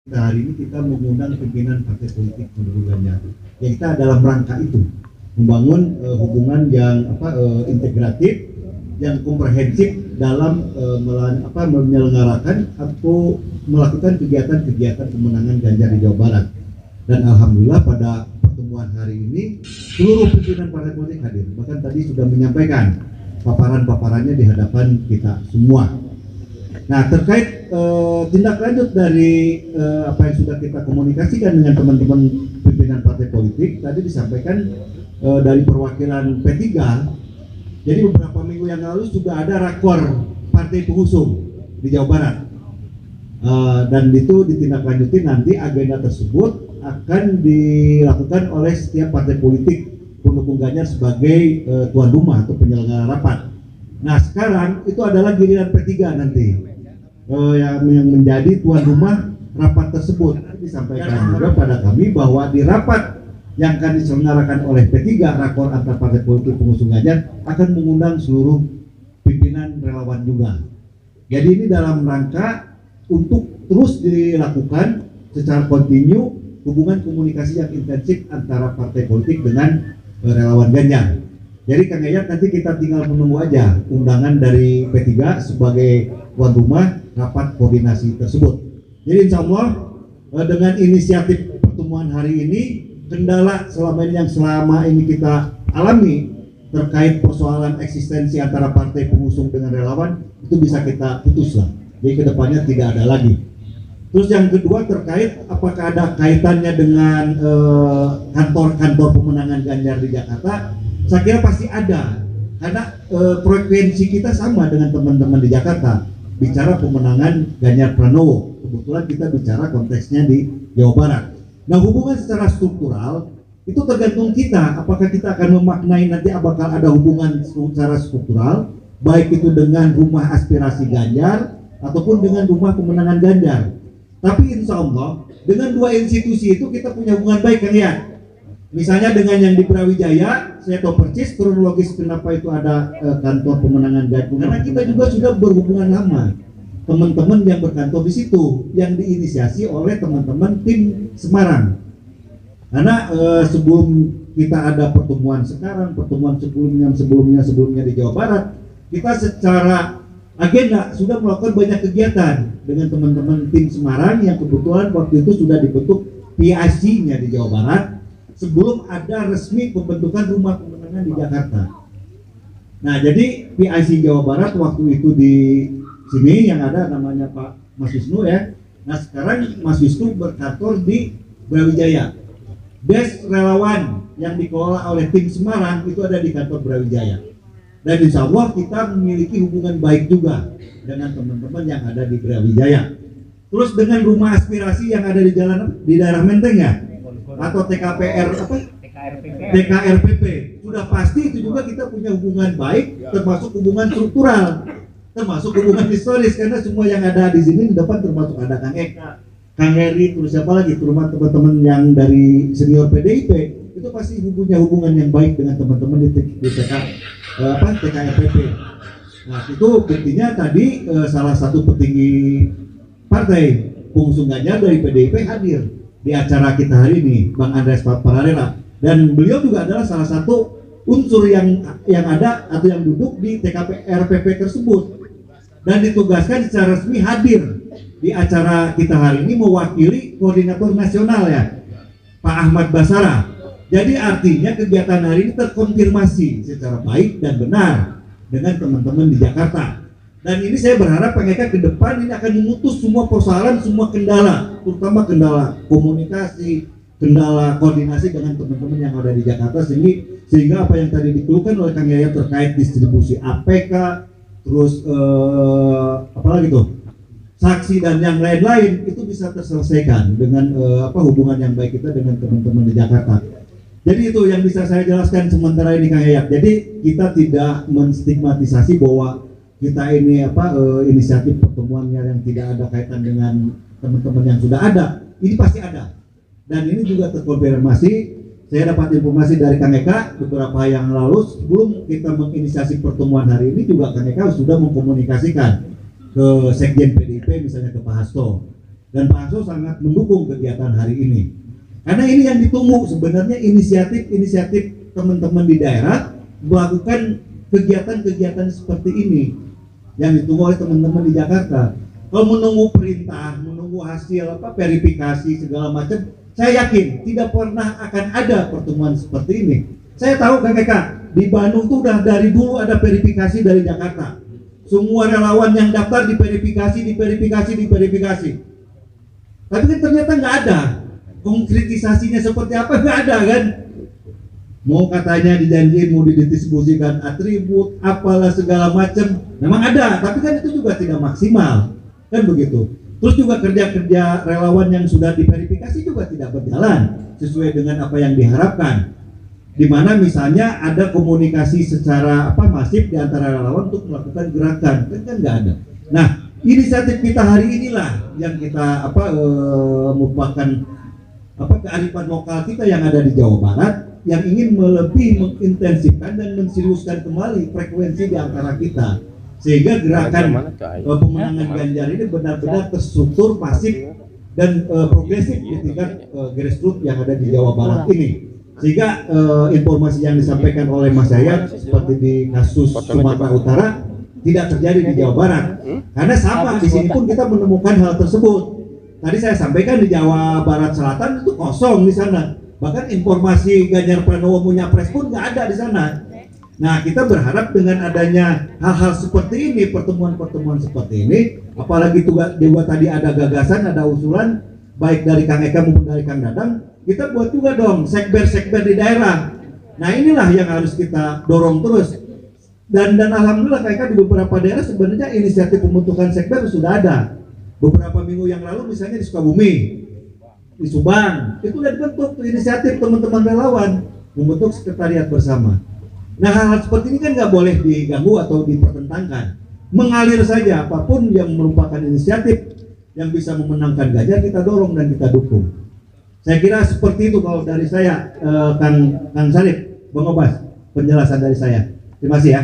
Hari ini kita mengundang pimpinan partai politik pendukung Ganjar. Ya kita dalam rangka itu membangun hubungan yang integratif, yang komprehensif dalam menyelenggarakan atau melakukan kegiatan-kegiatan kemenangan Ganjar di Jawa Barat. Dan alhamdulillah pada pertemuan hari ini seluruh pimpinan partai politik hadir. Bahkan tadi sudah menyampaikan paparan-paparannya di hadapan kita semua. Nah, terkait tindak lanjut dari apa yang sudah kita komunikasikan dengan teman-teman pimpinan partai politik, tadi disampaikan dari perwakilan P3. Jadi beberapa minggu yang lalu sudah ada rakor partai pengusung di Jawa Barat, dan itu ditindaklanjuti. Nanti agenda tersebut akan dilakukan oleh setiap partai politik pendukung Ganjar sebagai tuan rumah atau penyelenggara rapat. Nah, sekarang itu adalah giliran P3 nanti yang menjadi tuan rumah rapat tersebut. Disampaikan juga pada kami bahwa di rapat yang akan diselenggarakan oleh P3, rakor antar partai politik pengusung Ganjar, akan mengundang seluruh pimpinan relawan juga. Jadi ini dalam rangka untuk terus dilakukan secara kontinu hubungan komunikasi yang intensif antara partai politik dengan relawan Ganjar. Jadi Kang Yayat, nanti kita tinggal menunggu aja undangan dari P3 sebagai tuan rumah rapat koordinasi tersebut. Jadi insya Allah dengan inisiatif pertemuan hari ini, kendala selama ini kita alami terkait persoalan eksistensi antara partai pengusung dengan relawan itu bisa kita putus lah. Jadi kedepannya tidak ada lagi. Terus yang kedua terkait apakah ada kaitannya dengan kantor-kantor pemenangan Ganjar di Jakarta? Saya kira pasti ada, karena frekuensi kita sama dengan teman-teman di Jakarta. Bicara pemenangan Ganjar Pranowo, kebetulan kita bicara konteksnya di Jawa Barat. Nah, hubungan secara struktural itu tergantung kita, apakah kita akan memaknai nanti apakah ada hubungan secara struktural, baik itu dengan rumah aspirasi Ganjar ataupun dengan rumah pemenangan Ganjar. Tapi insya Allah dengan dua institusi itu kita punya hubungan baik, kan ya? Misalnya dengan yang di Brawijaya, saya tahu persis kronologis kenapa itu ada kantor pemenangan Ganjar, karena kita juga sudah berhubungan lama. Teman-teman yang berkantor di situ, yang diinisiasi oleh teman-teman tim Semarang. Karena sebelum kita ada pertemuan sekarang, pertemuan sebelumnya di Jawa Barat, kita secara agenda sudah melakukan banyak kegiatan dengan teman-teman tim Semarang yang kebetulan waktu itu sudah dibentuk PIC-nya di Jawa Barat sebelum ada resmi pembentukan rumah pemenangan di Jakarta. Nah, jadi PIC Jawa Barat waktu itu di sini yang ada namanya Pak Mas Wisnu ya. Nah, sekarang Mas Wisnu berkantor di Brawijaya. Des relawan yang dikelola oleh tim Semarang itu ada di kantor Brawijaya. Dan insya Allah kita memiliki hubungan baik juga dengan teman-teman yang ada di Brawijaya. Terus dengan rumah aspirasi yang ada di daerah Menteng ya, atau TKRPP, sudah pasti itu juga kita punya hubungan baik, termasuk hubungan struktural, termasuk hubungan historis, karena semua yang ada di sini di depan termasuk ada Kang Eka, Kang Heri, terus siapa lagi, terutama teman-teman yang dari senior PDIP itu pasti punya hubungan yang baik dengan teman-teman di TKRPP. Nah, itu buktinya tadi salah satu petinggi partai pengusung Ganjar dari PDIP hadir di acara kita hari ini, Bang Andreas Pararela, dan beliau juga adalah salah satu unsur yang ada atau yang duduk di TKRPP tersebut dan ditugaskan secara resmi hadir di acara kita hari ini mewakili koordinator nasional ya, Pak Ahmad Basara. Jadi artinya kegiatan hari ini terkonfirmasi secara baik dan benar dengan teman-teman di Jakarta. Dan ini saya berharap Pak Eka ke depan ini akan memutus semua persoalan, semua kendala, terutama kendala komunikasi, kendala koordinasi dengan teman-teman yang ada di Jakarta, sehingga apa yang tadi dikeluhkan oleh Kang Yayat terkait distribusi APK, terus apalagi tuh saksi dan yang lain-lain itu bisa terselesaikan dengan hubungan yang baik kita dengan teman-teman di Jakarta. Jadi itu yang bisa saya jelaskan sementara ini Kang Yayat. Jadi kita tidak menstigmatisasi bahwa kita ini inisiatif pertemuannya yang tidak ada kaitan dengan teman-teman yang sudah ada, ini pasti ada. Dan ini juga terkonfirmasi. Saya dapat informasi dari Kang Eka beberapa yang lalu sebelum kita menginisiasi pertemuan hari ini juga Kang Eka sudah mengkomunikasikan ke Sekjen PDIP misalnya ke Pak Hasto Dan Pak Arso sangat mendukung kegiatan hari ini. Karena ini yang ditunggu sebenarnya inisiatif teman-teman di daerah melakukan kegiatan-kegiatan seperti ini yang ditunggu oleh teman-teman di Jakarta. Kalau menunggu perintah, menunggu hasil verifikasi segala macam, saya yakin tidak pernah akan ada pertemuan seperti ini. Saya tahu kakak di Bandung tuh udah dari dulu ada verifikasi dari Jakarta. Semua relawan yang daftar diverifikasi. Tapi kan ternyata nggak ada konkretisasinya seperti apa, nggak ada kan? Mau katanya dijanjiin mau didistribusikan atribut, apalah segala macam, memang ada, tapi kan itu juga tidak maksimal, kan begitu. Terus juga kerja-kerja relawan yang sudah diverifikasi juga tidak berjalan sesuai dengan apa yang diharapkan. Di mana misalnya ada komunikasi secara masif di antara relawan untuk melakukan gerakan, kan nggak ada. Nah, inisiatif kita hari inilah yang kita merupakan kearifan lokal kita yang ada di Jawa Barat, yang ingin lebih mengintensifkan dan menseriuskan kembali frekuensi di antara kita, sehingga gerakan pemenangan Ganjar ini benar-benar terstruktur, masif dan progresif di tingkat grassroots yang ada di Jawa Barat ini. Sehingga informasi yang disampaikan oleh Mas Yayat seperti di kasus Sumatera Utara tidak terjadi di Jawa Barat, karena sama di sini pun kita menemukan hal tersebut. Tadi saya sampaikan di Jawa Barat Selatan itu kosong di sana. Bahkan informasi Ganjar Pranowo punya pres pun nggak ada di sana. Nah, kita berharap dengan adanya hal-hal seperti ini, pertemuan-pertemuan seperti ini, apalagi juga tadi ada gagasan, ada usulan, baik dari Kang Eka maupun dari Kang Dadang, kita buat juga dong sekber-sekber di daerah. Nah, inilah yang harus kita dorong terus. Dan alhamdulillah Kang Eka di beberapa daerah sebenarnya inisiatif pembentukan sekber sudah ada. Beberapa minggu yang lalu misalnya di Sukabumi, di Subang, itu sudah dibentuk inisiatif teman-teman relawan membentuk sekretariat bersama. Nah, hal-hal seperti ini kan nggak boleh diganggu atau dipertentangkan. Mengalir saja, apapun yang merupakan inisiatif yang bisa memenangkan Ganjar kita dorong dan kita dukung. Saya kira seperti itu kalau dari saya, Kang Sarip, Bang Obas, penjelasan dari saya. Terima kasih ya.